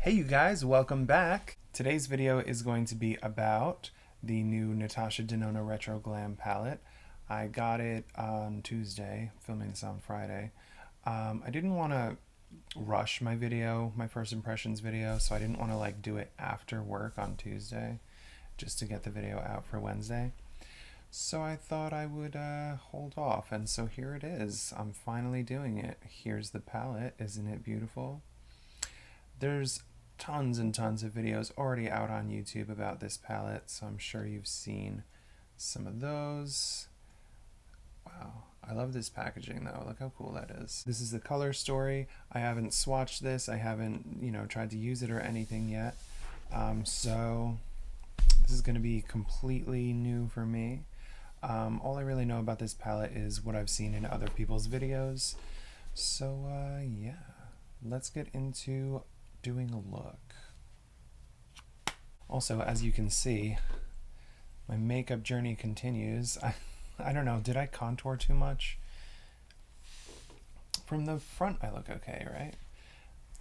Hey you guys, welcome back. Today's video is going to be about the new Natasha Denona Retro Glam palette. I got it on Tuesday, filming this on Friday. I didn't want to rush my video, my first impressions video, so I didn't want to do it after work on Tuesday just to get the video out for Wednesday. So I thought I would hold off, and so here it is. I'm finally doing it. Here's the palette. Isn't it beautiful? There's tons and tons of videos already out on YouTube about this palette, so I'm sure you've seen some of those. Wow, I love this packaging though. Look how cool that is. This is the color story. I haven't swatched this. I haven't, tried to use it or anything yet. So this is going to be completely new for me. All I really know about this palette is what I've seen in other people's videos. So yeah, let's get into doing a look. Also, as you can see, my makeup journey continues. I don't know, did I contour too much? From the front I look okay, right?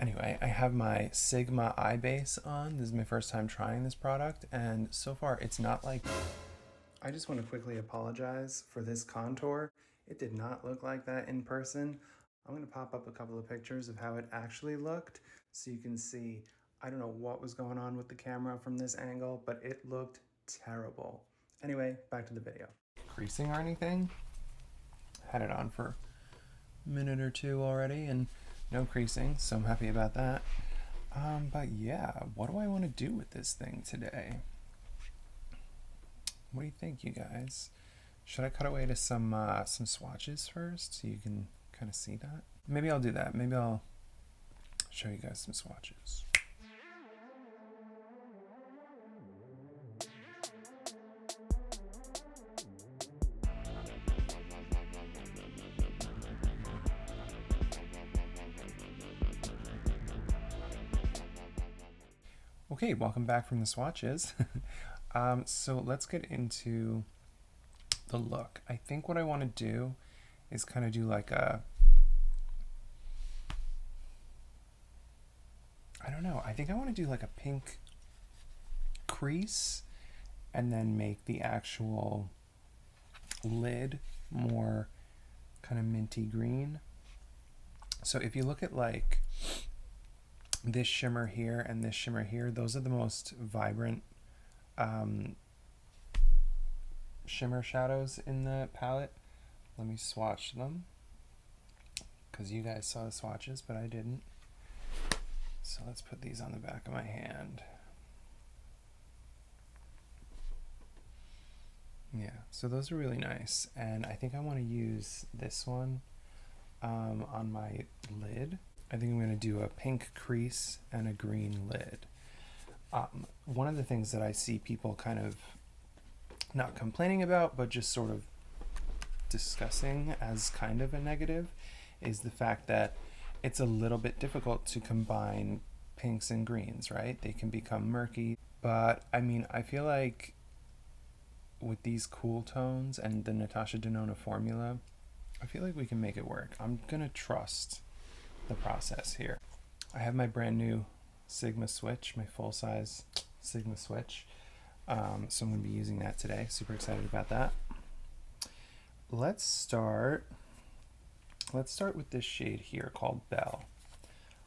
Anyway, I have my Sigma eye base on. This is my first time trying this product, and so far it's not like... I just want to quickly apologize for this contour. It did not look like that in person. I'm going to pop up a couple of pictures of how it actually looked so you can see. I don't know what was going on with the camera from this angle, but it looked terrible. Anyway, back to the video. Creasing or anything? Had it on for a minute or two already and no creasing, so I'm happy about that. But yeah, what do I want to do with this thing today? What do you think, you guys? Should I cut away to some swatches first so you can kind of see that? Maybe I'll do that. Maybe I'll show you guys some swatches. Okay, welcome back from the swatches. So let's get into the look. I think what I want to do is kind of do like a... I don't know. I think I want to do like a pink crease and then make the actual lid more kind of minty green. So if you look at like this shimmer here and this shimmer here, those are the most vibrant shimmer shadows in the palette. Let me swatch them because you guys saw the swatches, but I didn't. So let's put these on the back of my hand. Yeah, so those are really nice, and I think I want to use this one on my lid. I think I'm going to do a pink crease and a green lid. One of the things that I see people kind of not complaining about, but just sort of discussing as kind of a negative, is the fact that it's a little bit difficult to combine pinks and greens, right? They can become murky, but I mean, I feel like with these cool tones and the Natasha Denona formula, I feel like we can make it work. I'm gonna trust the process here. I have my brand new Sigma switch, my full-size Sigma switch. So I'm going to be using that today. Super excited about that. Let's start with this shade here called Belle.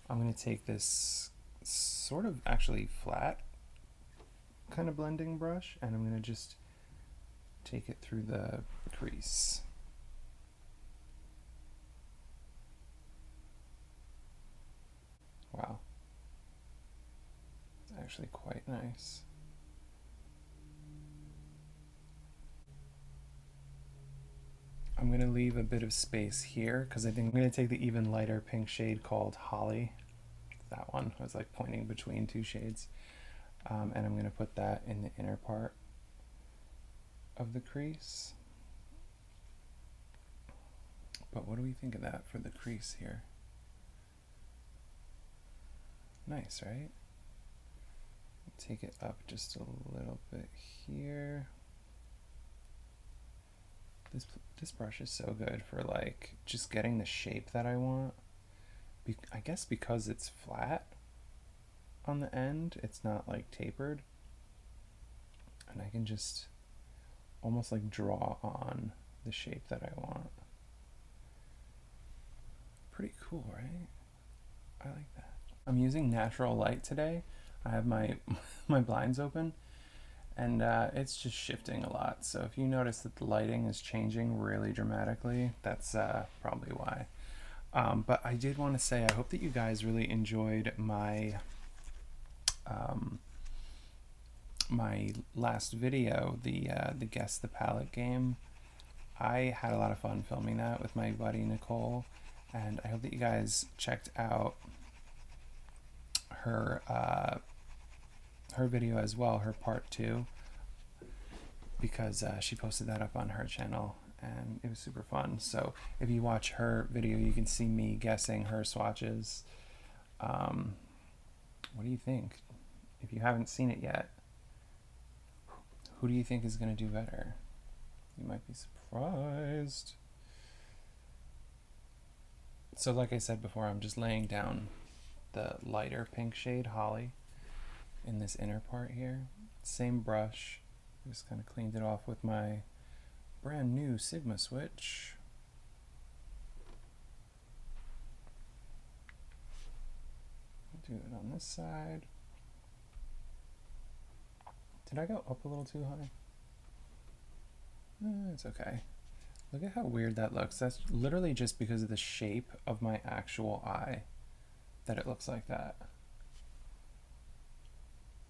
I'm going to take this sort of actually flat kind of blending brush, and I'm going to just take it through the crease. Wow. It's actually quite nice. I'm going to leave a bit of space here because I think I'm going to take the even lighter pink shade called Holly. That one, I was like pointing between two shades. And I'm going to put that in the inner part of the crease. But what do we think of that for the crease here? Nice, right? Take it up just a little bit here. This brush is so good for like just getting the shape that I want. I guess because it's flat, on the end. It's not like tapered. And I can just almost like draw on the shape that I want. Pretty cool, right? I like that. I'm using natural light today. I have my my blinds open, and it's just shifting a lot. So if you notice that the lighting is changing really dramatically, that's probably why. But I did want to say I hope that you guys really enjoyed my my last video, the Guess the Palette game. I had a lot of fun filming that with my buddy Nicole, and I hope that you guys checked out her her video as well, her part 2, because she posted that up on her channel and it was super fun. So if you watch her video, you can see me guessing her swatches. What do you think? If you haven't seen it yet, who do you think is going to do better? You might be surprised. So like I said before, I'm just laying down the lighter pink shade, Holly, in this inner part here. Same brush, just kind of cleaned it off with my brand new Sigma switch. Do it on this side. Did I go up a little too high? It's okay. Look at how weird that looks. That's literally just because of the shape of my actual eye that it looks like that.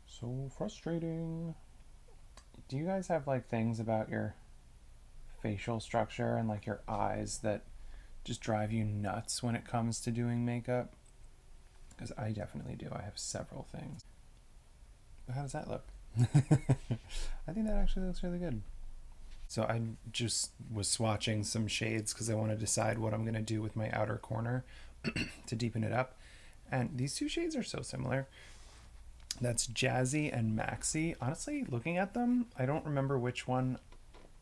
So frustrating. Do you guys have like things about your facial structure and like your eyes that just drive you nuts when it comes to doing makeup? Because I definitely do. I have several things. But how does that look? I think that actually looks really good. So I just was swatching some shades because I want to decide what I'm going to do with my outer corner to deepen it up. And these two shades are so similar. That's Jazzy and Maxi. Honestly, looking at them, I don't remember which one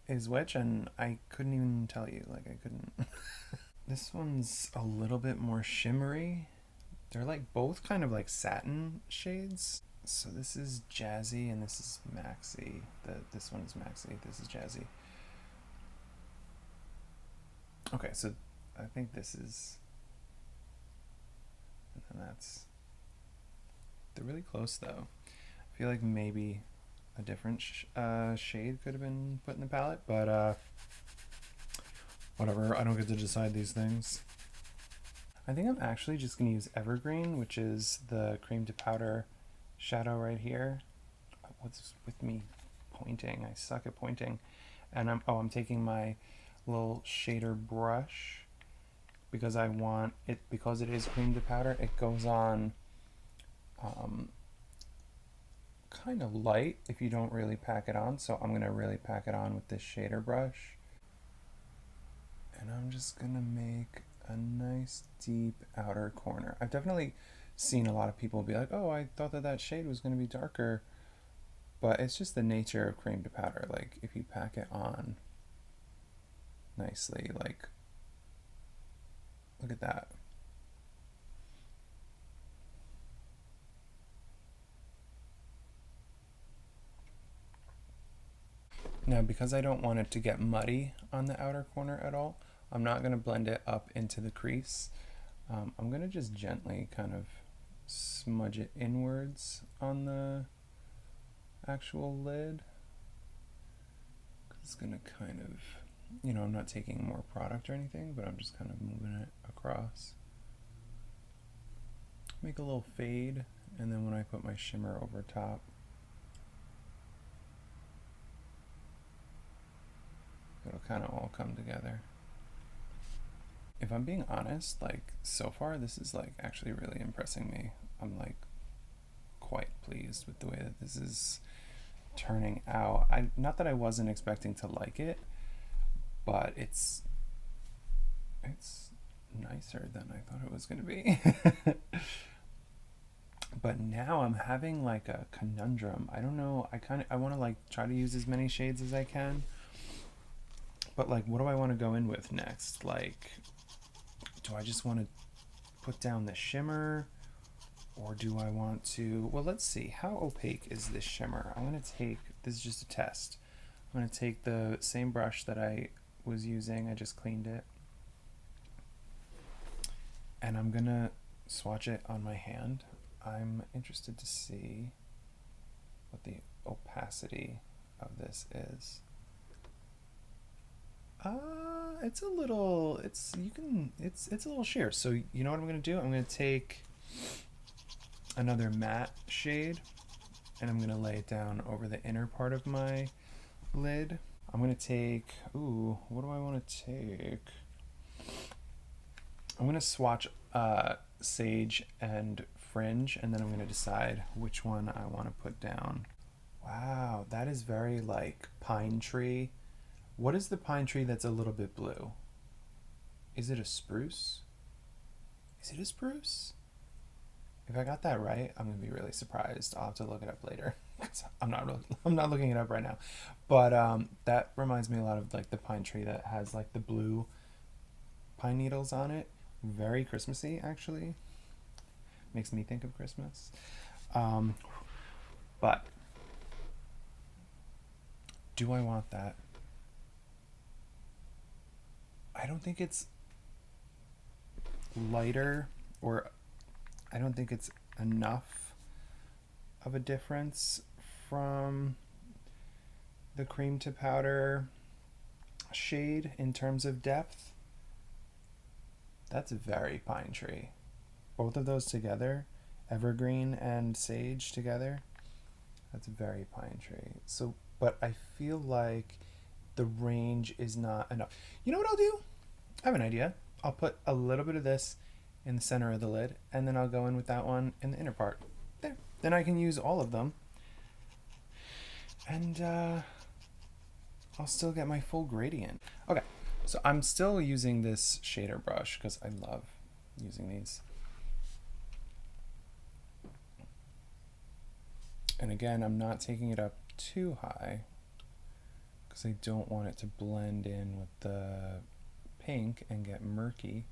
is which, and I couldn't even tell you. Like, I couldn't. This one's a little bit more shimmery. They're like both kind of like satin shades. So this is Jazzy and this is Maxi. This one is Maxi. This is Jazzy. Okay, so I think this is, and then that's. They're really close though. I feel like maybe a different shade could have been put in the palette, but whatever. I don't get to decide these things. I think I'm actually just going to use Evergreen, which is the cream to powder shadow right here. What's with me pointing? I suck at pointing. And I'm taking my little shader brush because I want it, because it is cream to powder, it goes on kind of light if you don't really pack it on. So I'm going to really pack it on with this shader brush. And I'm just going to make a nice deep outer corner. I've definitely seen a lot of people be like, oh, I thought that shade was going to be darker, but it's just the nature of cream to powder. Like if you pack it on nicely, like look at that. Now, because I don't want it to get muddy on the outer corner at all, I'm not going to blend it up into the crease. I'm going to just gently kind of smudge it inwards on the actual lid. It's going to kind of, you know, I'm not taking more product or anything, but I'm just kind of moving it across. Make a little fade, and then when I put my shimmer over top, it'll kind of all come together. If I'm being honest, like so far this is like actually really impressing me. I'm like quite pleased with the way that this is turning out. Not that I wasn't expecting to like it, but it's nicer than I thought it was going to be. But now I'm having like a conundrum. I don't know. I want to like try to use as many shades as I can. But like, what do I want to go in with next? Like, do I just want to put down the shimmer, Or do I want to, well, let's see, how opaque is this shimmer? I'm going to take, this is just a test. I'm going to take the same brush that I was using, I just cleaned it, and I'm going to swatch it on my hand. I'm interested to see what the opacity of this is. It's a little, it's a little sheer. So you know what I'm going to do? I'm going to take another matte shade and I'm going to lay it down over the inner part of my lid. I'm going to take, ooh, what do I want to take? I'm going to swatch Sage and Fringe, and then I'm going to decide which one I want to put down. Wow, that is very like pine tree. What is the pine tree that's a little bit blue? Is it a spruce? Is it a spruce? If I got that right, I'm gonna be really surprised. I'll have to look it up later. I'm not looking it up right now. But that reminds me a lot of like the pine tree that has like the blue pine needles on it. Very Christmassy, actually. Makes me think of Christmas. But do I want that? I don't think it's lighter, or I don't think it's enough of a difference from the cream to powder shade in terms of depth. That's very pine tree. Both of those together, evergreen and sage together, that's very pine tree. So, but I feel like the range is not enough. You know what I'll do? I have an idea. I'll put a little bit of this in the center of the lid, and then I'll go in with that one in the inner part. There. Then I can use all of them, and I'll still get my full gradient. Okay, so I'm still using this shader brush because I love using these. And again, I'm not taking it up too high because I don't want it to blend in with the pink and get murky.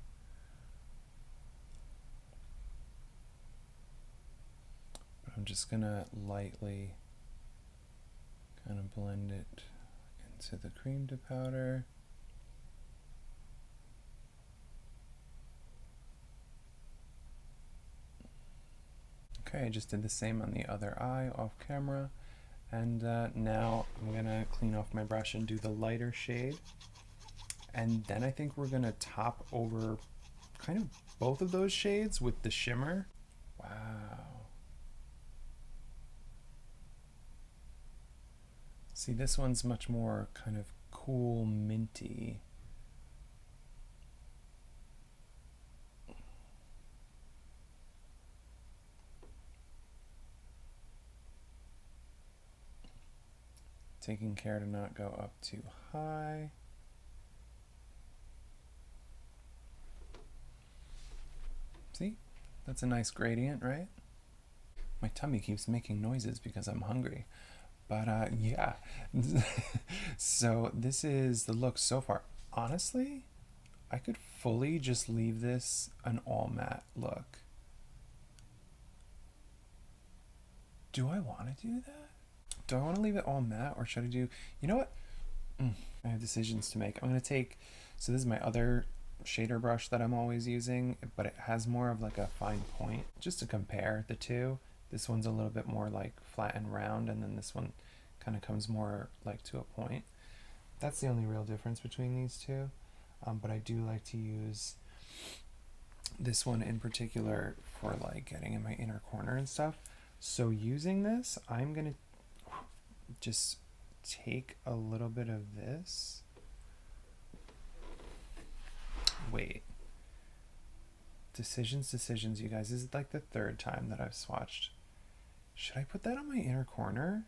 But I'm just gonna lightly kind of blend it into the cream to powder. Okay, I just did the same on the other eye off camera. And now I'm gonna clean off my brush and do the lighter shade. And then I think we're gonna top over kind of both of those shades with the shimmer. Wow. See, this one's much more kind of cool, minty. Taking care to not go up too high. See, that's a nice gradient, right? My tummy keeps making noises because I'm hungry. But yeah, so this is the look so far. Honestly, I could fully just leave this an all matte look. Do I want to do that? Do I want to leave it all matte, or should I do, you know what? I have decisions to make. I'm going to take, so this is my other shader brush that I'm always using, but it has more of like a fine point. Just to compare the two, this one's a little bit more like flat and round, and then this one kind of comes more like to a point. That's the only real difference between these two. But I do like to use this one in particular for like getting in my inner corner and stuff. So using this, I'm going to just take a little bit of this. Wait. Decisions, you guys. This is like the third time that I've swatched. Should I put that on my inner corner?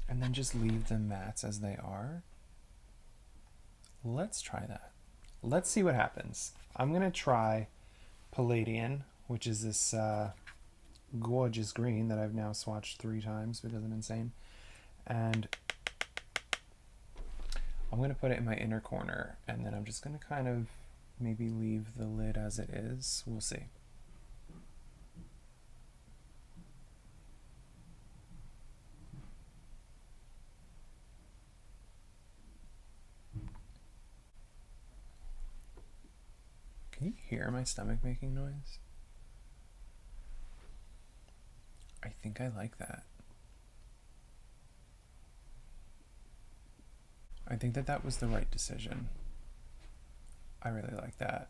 And then just leave the mattes as they are? Let's try that. Let's see what happens. I'm going to try Palladian, which is this gorgeous green that I've now swatched 3 times because I'm insane. And I'm going to put it in my inner corner, and then I'm just going to kind of maybe leave the lid as it is. We'll see. hear my stomach making noise? I think I like that. I think that that was the right decision. I really like that.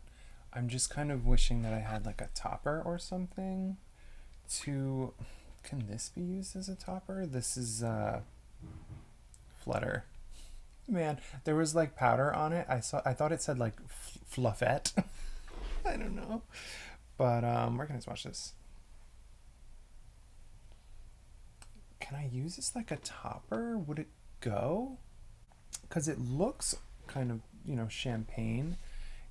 I'm just kind of wishing that I had like a topper or something to... Can this be used as a topper? This is Flutter. Man, there was like powder on it. I thought it said like fluffette. I don't know. But we're gonna watch this. Can I use this like a topper? Would it go? Because it looks kind of, champagne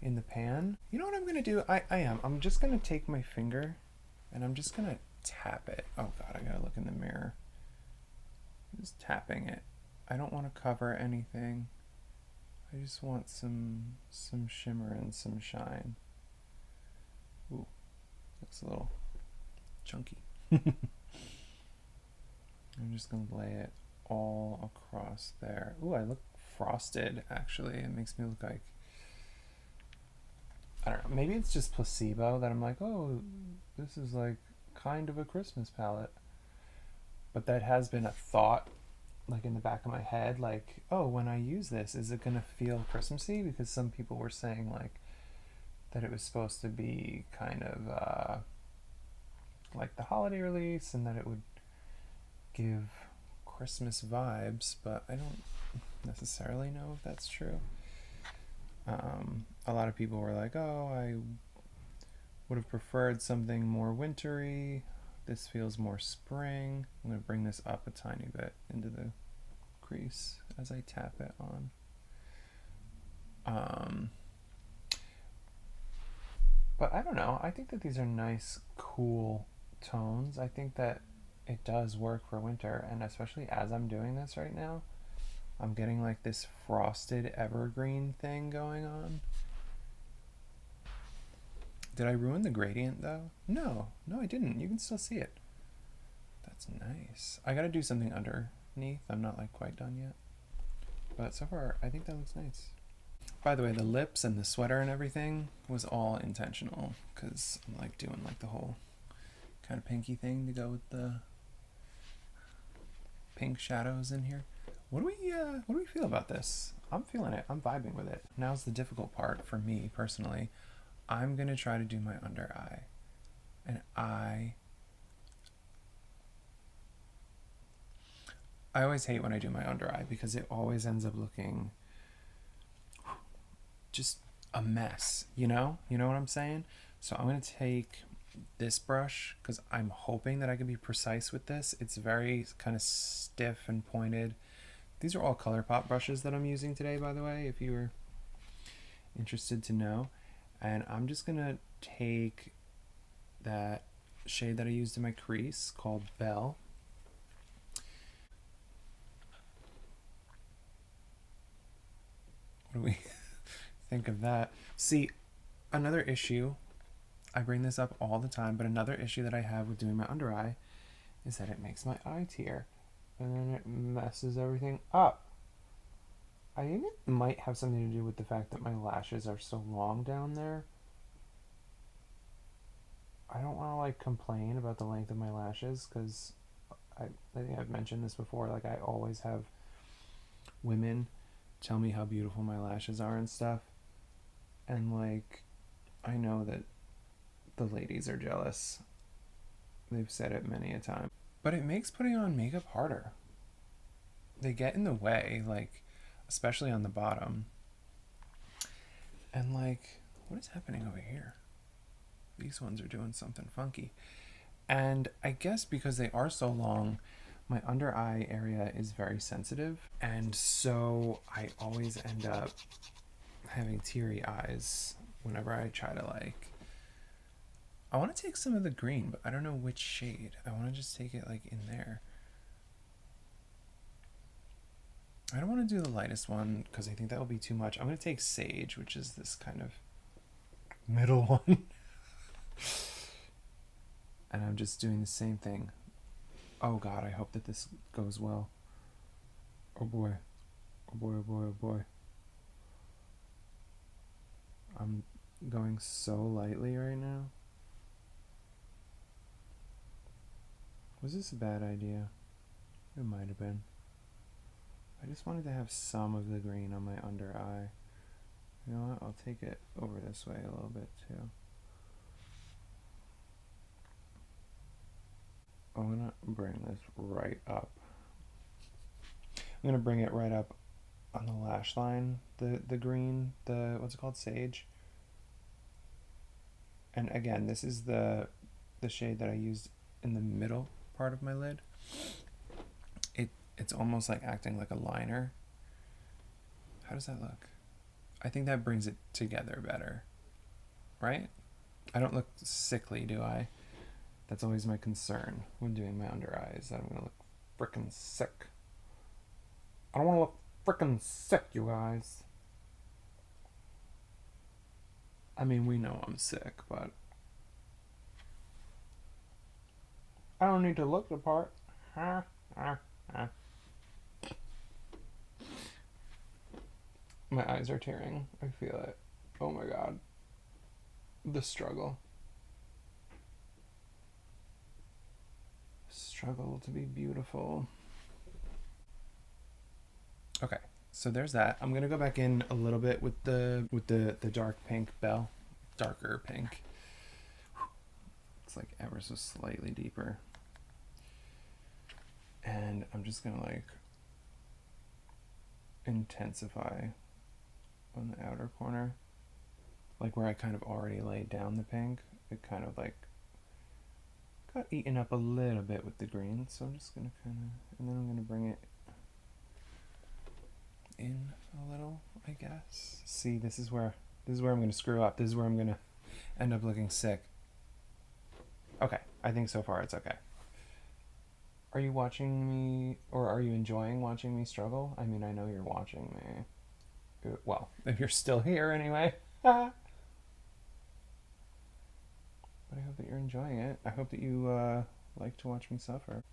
in the pan. You know what I'm gonna do? I'm just gonna take my finger and I'm just gonna tap it. Oh god, I gotta look in the mirror. I'm just tapping it. I don't want to cover anything. I just want some shimmer and some shine. Ooh, looks a little chunky. I'm just gonna lay it all across there. Ooh, I look frosted actually. It makes me look like, I don't know, maybe it's just placebo that I'm like, oh, this is like kind of a Christmas palette. But that has been a thought like in the back of my head, like, oh, when I use this, is it gonna feel Christmassy? Because some people were saying like that it was supposed to be kind of like the holiday release and that it would give Christmas vibes, but I don't necessarily know if that's true. A lot of people were like, oh, I would have preferred something more wintry. This feels more spring. I'm going to bring this up a tiny bit into the crease as I tap it on. But I don't know. I think that these are nice, cool tones. I think that it does work for winter, and especially as I'm doing this right now, I'm getting like this frosted evergreen thing going on. Did I ruin the gradient though? No, I didn't. You can still see it. That's nice. I gotta do something underneath. I'm not like quite done yet. But so far, I think that looks nice. By the way, the lips and the sweater and everything was all intentional because I'm like doing like the whole kind of pinky thing to go with the pink shadows in here. What do we feel about this? I'm feeling it. I'm vibing with it. Now's the difficult part for me personally. I'm gonna try to do my under eye, and I always hate when I do my under eye because it always ends up looking just a mess. You know what I'm saying? So I'm gonna take this brush because I'm hoping that I can be precise with this. It's very kind of stiff and pointed. These are all ColourPop brushes that I'm using today, by the way, if you were interested to know. And I'm just gonna take that shade that I used in my crease called Belle. What do we think of that? See, another issue, I bring this up all the time, but another issue that I have with doing my under eye is that it makes my eye tear and then it messes everything up. I think it might have something to do with the fact that my lashes are so long down there. I don't want to like complain about the length of my lashes because I think I've mentioned this before. Like I always have women tell me how beautiful my lashes are and stuff. And like I know that the ladies are jealous. They've said it many a time. But it makes putting on makeup harder. They get in the way, like especially on the bottom. And like, what is happening over here? These ones are doing something funky. And I guess because they are so long, my under eye area is very sensitive. And so I always end up having teary eyes whenever I try to like... I want to take some of the green, but I don't know which shade. I want to just take it like in there. I don't want to do the lightest one because I think that will be too much. I'm going to take Sage, which is this kind of middle one. And I'm just doing the same thing. Oh god, I hope that this goes well. Oh boy. Oh boy, oh boy, oh boy. I'm going so lightly right now. Was this a bad idea? It might have been. I just wanted to have some of the green on my under eye. You know what? I'll take it over this way a little bit too. I'm gonna bring this right up. I'm gonna bring it right up on the lash line, the green, the what's it called, sage. And again, this is the shade that I used in the middle part of my lid. It's almost like acting like a liner. How does that look? I think that brings it together better, right? I don't look sickly, do I? That's always my concern when doing my under eyes, that I'm gonna look frickin' sick. I don't wanna look frickin' sick, you guys. I mean, we know I'm sick, but I don't need to look the part. My eyes are tearing. I feel it. Oh my god. The struggle. Struggle to be beautiful. Okay, so there's that. I'm gonna go back in a little bit with the dark pink bell. Darker pink. It's like ever so slightly deeper. And I'm just gonna like intensify on the outer corner, like where I kind of already laid down the pink. It kind of like got eaten up a little bit with the green, so I'm just gonna kind of, and then I'm gonna bring it in a little, I guess. See, this is where I'm gonna screw up. This is where I'm gonna end up looking sick. Okay, I think so far it's okay. Are you watching me, or are you enjoying watching me struggle? I mean, I know you're watching me. Well, if you're still here anyway. But I hope that you're enjoying it. I hope that you like to watch me suffer.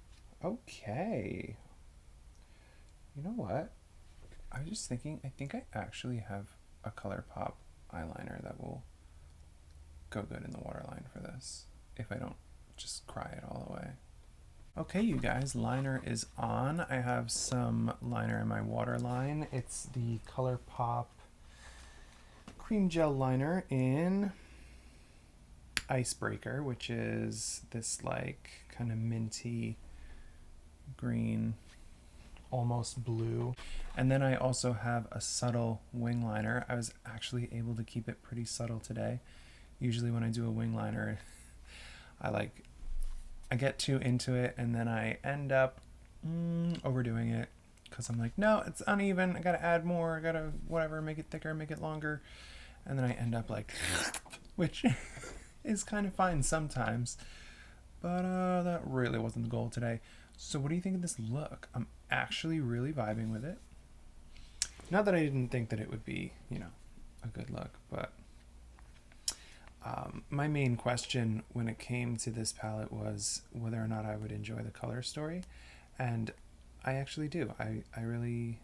Okay. You know what? I was just thinking, I think I actually have a ColourPop eyeliner that will go good in the waterline for this, if I don't just cry it all away. Okay, you guys, liner is on. I have some liner in my waterline. It's the ColourPop Cream Gel Liner in Icebreaker, which is this like kind of minty green, almost blue. And then I also have a subtle wing liner. I was actually able to keep it pretty subtle today. Usually when I do a wing liner, I get too into it and then I end up overdoing it because I'm like, no, it's uneven. I gotta add more. I gotta whatever, make it thicker, make it longer. And then I end up like, which is kind of fine sometimes. But that really wasn't the goal today. So what do you think of this look? I'm actually really vibing with it. Not that I didn't think that it would be, you know, a good look, but my main question when it came to this palette was whether or not I would enjoy the color story, and I actually do. I really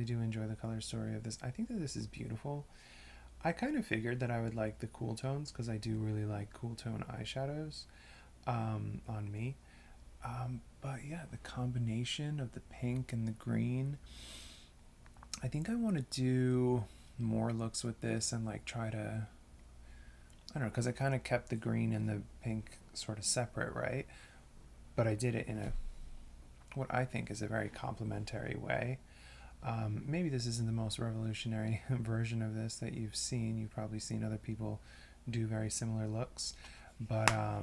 do enjoy the color story of this. I think that this is beautiful. I kind of figured that I would like the cool tones because I do really like cool tone eyeshadows on me. But yeah, the combination of the pink and the green, I think I want to do more looks with this and like try to, I don't know, because I kind of kept the green and the pink sort of separate, right? But I did it in a, what I think is a very complementary way. Maybe this isn't the most revolutionary version of this that you've seen. You've probably seen other people do very similar looks. But, I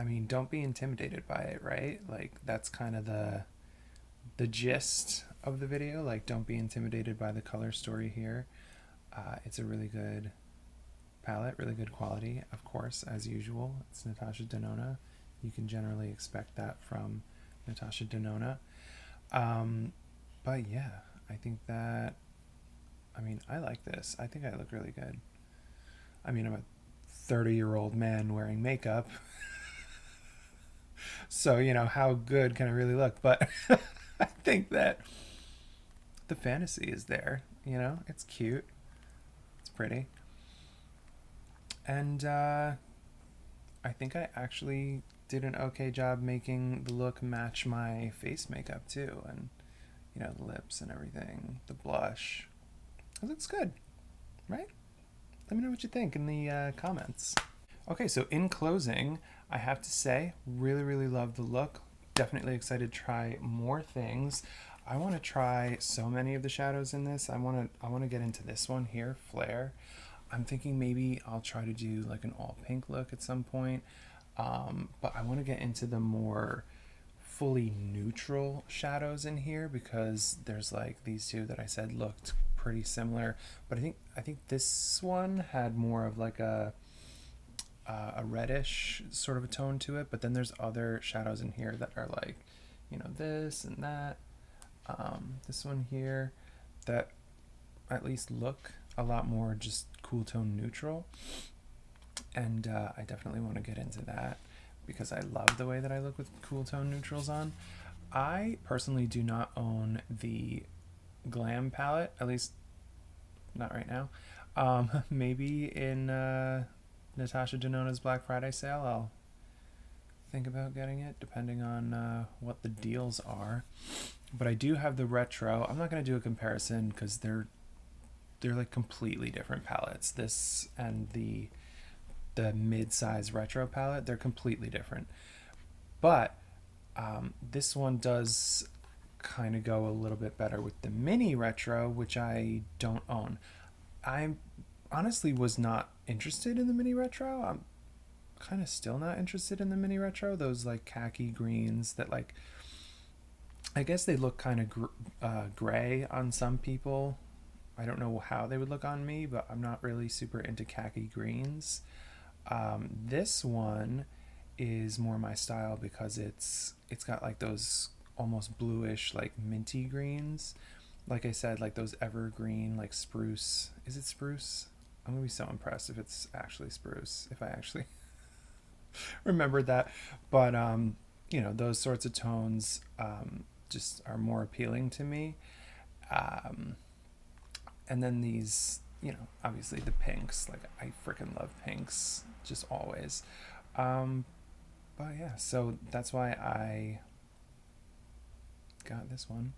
mean, don't be intimidated by it, right? Like, that's kind of the gist of the video. Like, don't be intimidated by the color story here. It's a really good palette, really good quality, of course, as usual. It's Natasha Denona. You can generally expect that from Natasha Denona. But yeah, I think that, I mean, I like this. I think I look really good. I mean, I'm a 30-year-old man wearing makeup. So, you know, how good can I really look? But I think that the fantasy is there, you know? It's cute. It's pretty. And I think I actually did an okay job making the look match my face makeup too, and the lips and everything, the blush. It looks good, right? Let me know what you think in the comments. Okay, so in closing, I have to say, really, really love the look. Definitely excited to try more things. I want to try so many of the shadows in this. I want to get into this one here, Flare. I'm thinking maybe I'll try to do like an all pink look at some point. But I want to get into the more fully neutral shadows in here, because there's like these two that I said looked pretty similar, but I think this one had more of like a reddish sort of a tone to it. But then there's other shadows in here that are like, this and that. This one here that at least look a lot more just cool tone neutral, and I definitely want to get into that because I love the way that I look with cool tone neutrals on. I personally do not own the Glam palette, at least not right now. Maybe in Natasha Denona's Black Friday sale, I'll think about getting it, depending on what the deals are. But I do have the retro. I'm not going to do a comparison because they're like completely different palettes. This and the mid-size retro palette, they're completely different. But this one does kind of go a little bit better with the mini retro, which I don't own. I honestly was not interested in the mini retro. I'm kind of still not interested in the mini retro. Those like khaki greens that like, I guess they look kind of gray on some people. I don't know how they would look on me, but I'm not really super into khaki greens. This one is more my style because it's got like those almost bluish like minty greens. Like I said, like those evergreen like spruce. Is it spruce? I'm gonna be so impressed if it's actually spruce, if I actually remembered that. But those sorts of tones just are more appealing to me. And then these, obviously the pinks, like I freaking love pinks, just always. But yeah, so that's why I got this one.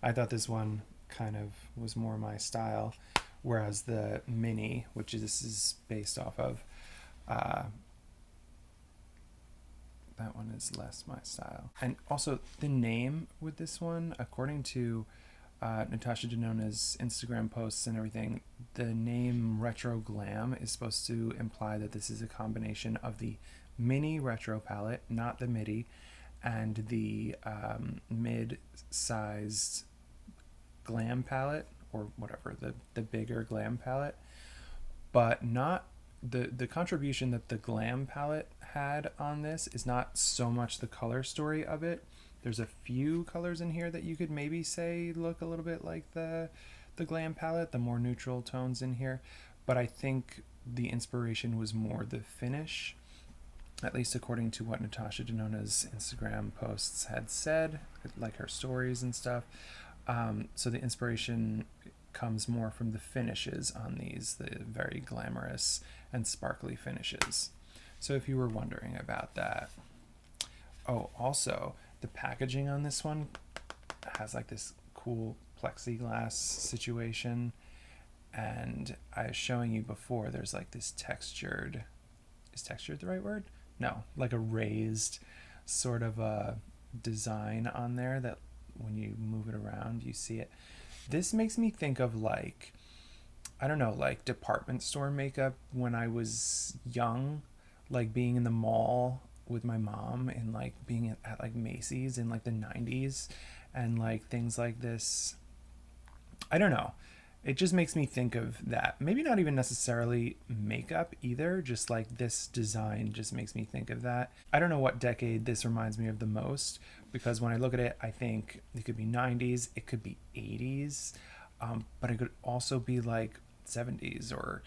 I thought this one kind of was more my style, whereas the mini, which this is based off of, that one is less my style. And also the name with this one, according to Natasha Denona's Instagram posts and everything, the name Retro Glam is supposed to imply that this is a combination of the mini retro palette, not the midi, and the mid-sized Glam palette, or whatever, the bigger Glam palette, but not the contribution that the Glam palette had on this is not so much the color story of it. There's a few colors in here that you could maybe say look a little bit like the Glam palette, the more neutral tones in here. But I think the inspiration was more the finish, at least according to what Natasha Denona's Instagram posts had said, like her stories and stuff. So the inspiration comes more from the finishes on these, the very glamorous and sparkly finishes. So if you were wondering about that. Oh, also, the packaging on this one has like this cool plexiglass situation, and I was showing you before, there's like this textured, is textured the right word? No, like a raised sort of a design on there that when you move it around you see it. This makes me think of like, I don't know, like department store makeup when I was young, like being in the mall with my mom and like being at like Macy's in like the 90s and like things like this. I don't know. It just makes me think of that. Maybe not even necessarily makeup either, just like this design just makes me think of that. I don't know what decade this reminds me of the most, because when I look at it, I think it could be 90s, it could be 80s, but it could also be like 70s, or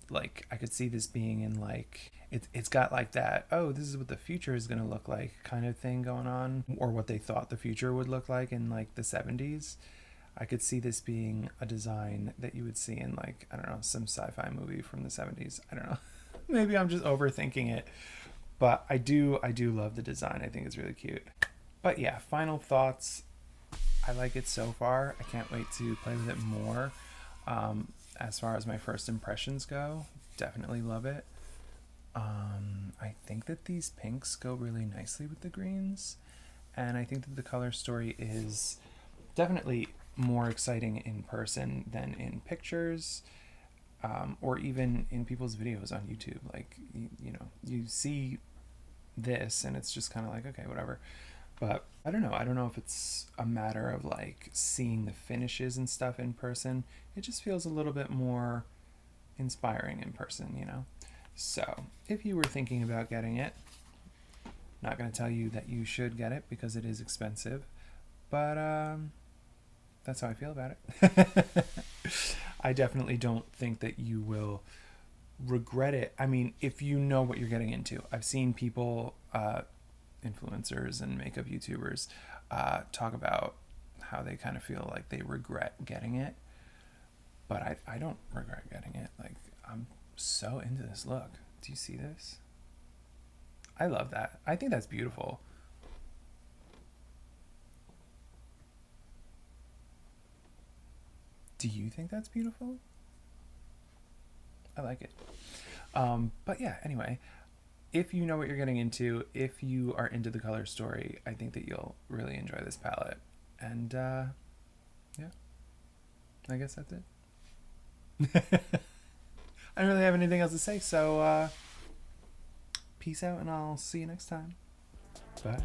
like I could see this being in like, it's got like that, oh, this is what the future is going to look like kind of thing going on, or what they thought the future would look like in like the 70s. I could see this being a design that you would see in, like, I don't know, some sci-fi movie from the 70s. I don't know. Maybe I'm just overthinking it, but I do love the design. I think it's really cute. But yeah, final thoughts. I like it so far. I can't wait to play with it more. As far as my first impressions go, definitely love it. I think that these pinks go really nicely with the greens, and I think that the color story is definitely more exciting in person than in pictures, or even in people's videos on YouTube. Like, you know, you see this and it's just kind of like, okay, whatever. But I don't know. I don't know if it's a matter of like seeing the finishes and stuff in person. It just feels a little bit more inspiring in person, you know? So, if you were thinking about getting it, not going to tell you that you should get it because it is expensive, but that's how I feel about it. I definitely don't think that you will regret it. I mean, if you know what you're getting into. I've seen people, influencers and makeup YouTubers, talk about how they kind of feel like they regret getting it, but I don't regret getting it. Like, I'm so into this look. Do you see this? I love that. I think that's beautiful. Do you think that's beautiful? I like it. But yeah, anyway, if you know what you're getting into, if you are into the color story, I think that you'll really enjoy this palette. And yeah, I guess that's it. I don't really have anything else to say, so peace out, and I'll see you next time. Bye.